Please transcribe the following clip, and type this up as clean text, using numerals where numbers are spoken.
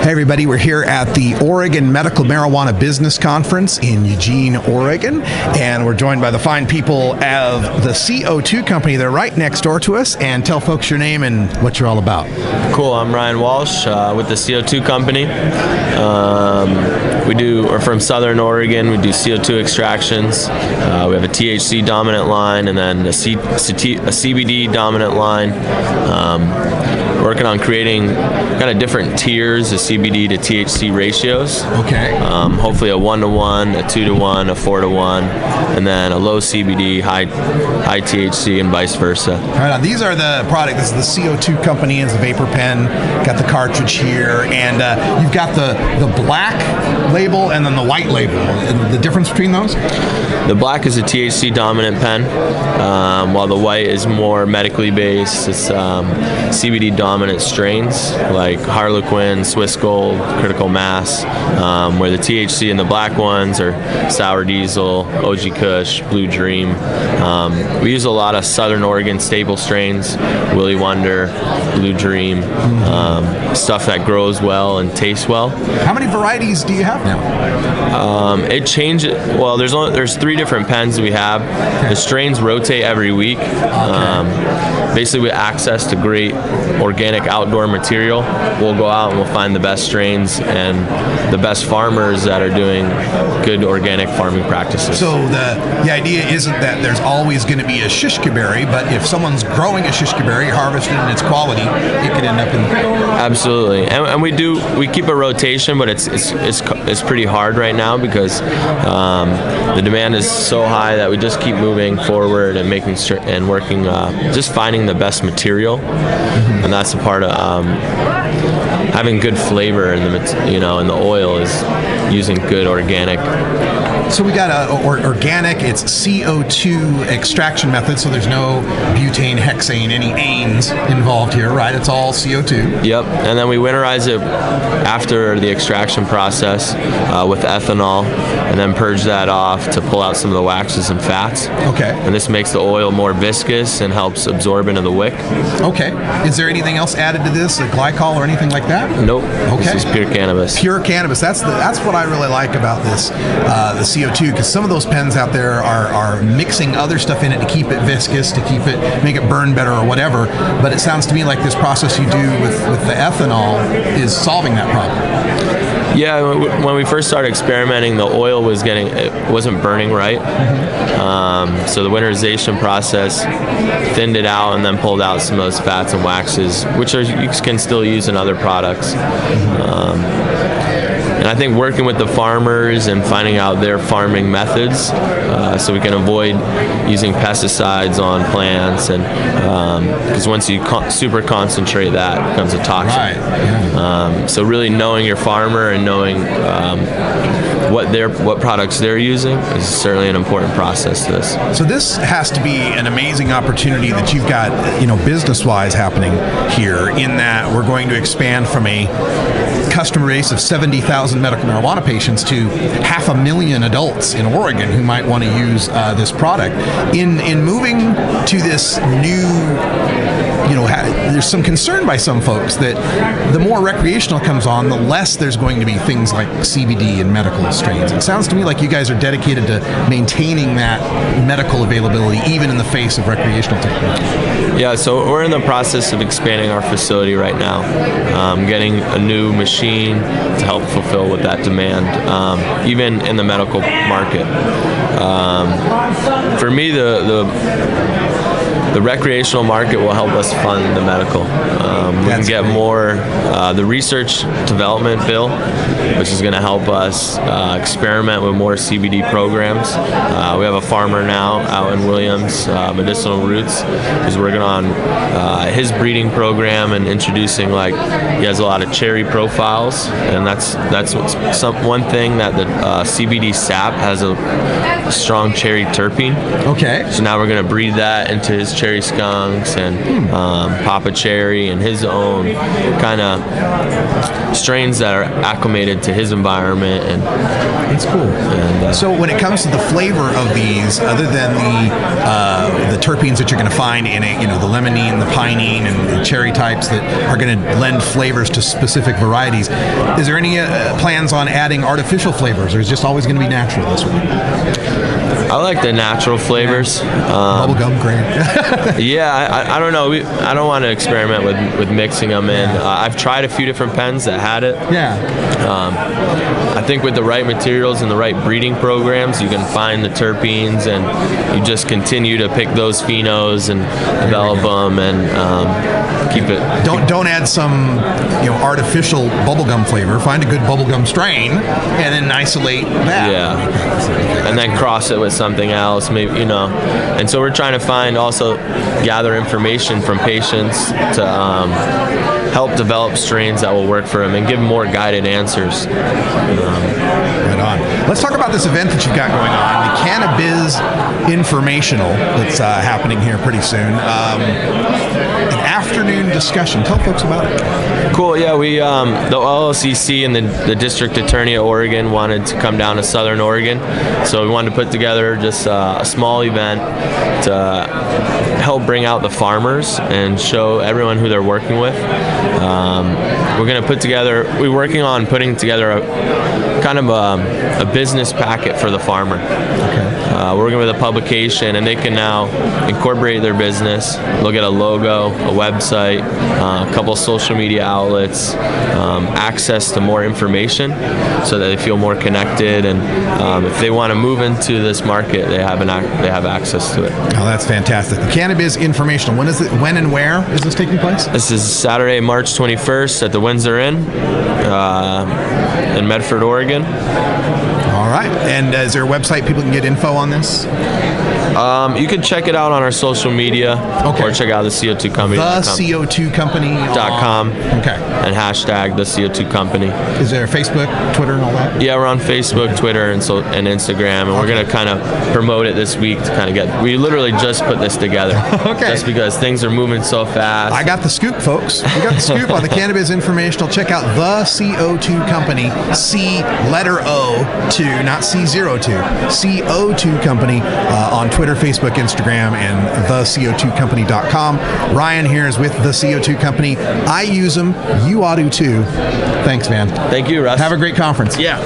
Hey everybody, we're here at the Oregon Medical Marijuana Business Conference in Eugene, Oregon, and we're joined by the fine people of the CO2 company. They're right next door to us, and tell folks your name and what you're all about. Cool, I'm Ryan Walsh with the CO2 company. We're from Southern Oregon. We do CO2 extractions. We have a THC dominant line and then a CBD dominant line. Working on creating kind of different tiers of CBD to THC ratios. Okay. Hopefully a 1-to-1, a 2-to-1, a 4-to-1, and then a low CBD, high THC, and vice versa. Right on. These are the product. This is the CO2 company. It's a vapor pen. Got the cartridge here, and you've got the black label and then the white label. And the difference between those? The black is a THC dominant pen, while the white is more medically based. It's CBD dominant strains like Harlequin, Swiss Gold, Critical Mass, where the THC in the black ones are Sour Diesel, OG Kush, Blue Dream. We use a lot of Southern Oregon staple strains, Willy Wonder, Blue Dream, stuff that grows well and tastes well. How many varieties do you have now? It changes. Well, there's 3 different pens we have. The strains rotate every week. Basically, with access to great organic outdoor material, we'll go out and we'll find the best strains and the best farmers that are doing good organic farming practices. So the idea isn't that there's always going to be a shishka berry, but if someone's growing a shishka berry, harvested in its quality, it could end up in the field. Absolutely, and we keep a rotation, but it's pretty hard right now because the demand is so high that we just keep moving forward and working, just finding the best material, and that's a part of having good flavor in the oil is using good organic. So we got organic. It's CO2 extraction method, so there's no butane, hexane, any anes involved here, right? It's all CO2. Yep, and then we winterize it after the extraction process with ethanol, and then purge that off to pull out some of the waxes and fats. Okay. And this makes the oil more viscous and helps absorb into the wick. Okay. Is there anything else added to this, a glycol or anything like that? Nope. Okay. This is pure cannabis. Pure cannabis. That's what I really like about this, the CO2, because some of those pens out there are mixing other stuff in it to keep it viscous, to make it burn better or whatever. But it sounds to me like this process you do with the ethanol is solving that problem. Yeah, when we first started experimenting, the oil wasn't burning right. So the winterization process thinned it out and then pulled out some of those fats and waxes, which you can still use in other products. And I think working with the farmers and finding out their farming methods, so we can avoid using pesticides on plants, and because once you super concentrate that, it becomes a toxin. Right. Yeah. So really knowing your farmer and knowing what products they're using is certainly an important process to this. So this has to be an amazing opportunity that you've got, business-wise happening here, in that we're going to expand from a customer base of 70,000 medical marijuana patients to 500,000 adults in Oregon who might want to use this product. In moving to this new, there's some concern by some folks that the more recreational comes on, the less there's going to be things like CBD and medical strains. It sounds to me like you guys are dedicated to maintaining that medical availability even in the face of recreational technology. Yeah, so we're in the process of expanding our facility right now, getting a new machine to help fulfill with that demand, even in the medical market. For me, the recreational market will help us fund the medical. We can get more, the research development bill, which is going to help us experiment with more CBD programs. We have a farmer now out in Williams, Medicinal Roots, who's working on his breeding program and introducing, he has a lot of cherry profiles, and that's one thing that the CBD sap has a strong cherry terpene. Okay. So now we're going to breed that into his cherry skunks and Papa Cherry, and his own kind of strains that are acclimated to his environment. And that's cool. And, so when it comes to the flavor of these, other than the terpenes that you're going to find in it, the limonene, the pinene, and the cherry types that are going to lend flavors to specific varieties, is there any plans on adding artificial flavors, or is it just always going to be natural this way? I like the natural flavors. Bubblegum, great. Yeah, I don't know. I don't want to experiment with mixing them in. I've tried a few different pens that had it. Yeah. I think with the right materials and the right breeding programs, you can find the terpenes, and you just continue to pick those phenos and develop them and keep it. Don't add some artificial bubblegum flavor. Find a good bubblegum strain and then isolate that. Yeah. And then cross it with something else, maybe, and so we're trying to gather information from patients to help develop strains that will work for them and give more guided answers. Right on. Let's talk about this event that you've got going on, the Cannabiz Informational that's happening here pretty soon. An afternoon discussion. Tell folks about it. Cool. Yeah, we the LLCC and the district attorney of Oregon wanted to come down to Southern Oregon, so we wanted to put together just a small event to help bring out the farmers and show everyone who they're working with. We're working on putting together a kind of a business packet for the farmer. Okay. We're working with a publication, and they can now incorporate their business, look at a logo, a website, a couple of social media outlets, access to more information so that they feel more connected, and if they want to move into this market, they have access to it. Oh, that's fantastic. The Cannabiz Informational. When and where is this taking place? This is Saturday, March 21st at the Windsor Inn in Medford, Oregon. All right. And is there a website people can get info on this? You can check it out on our social media, or check out the CO2 Company. The CO2 Company.com. Okay. And hashtag the CO2 Company. Is there Facebook, Twitter, and all that? Yeah, we're on Facebook, Twitter, and Instagram, and we're going to kind of promote it this week to kind of we literally just put this together. Okay. Just because things are moving so fast. I got the scoop, folks. We got the scoop on the Cannabiz Informational. Check out the CO2 Company, C letter O2, not C02, CO2 Company on Twitter, Facebook, Instagram, and theco2company.com. Ryan here is with the CO2 Company. I use them. You ought to too. Thanks, man. Thank you, Russ. Have a great conference. Yeah.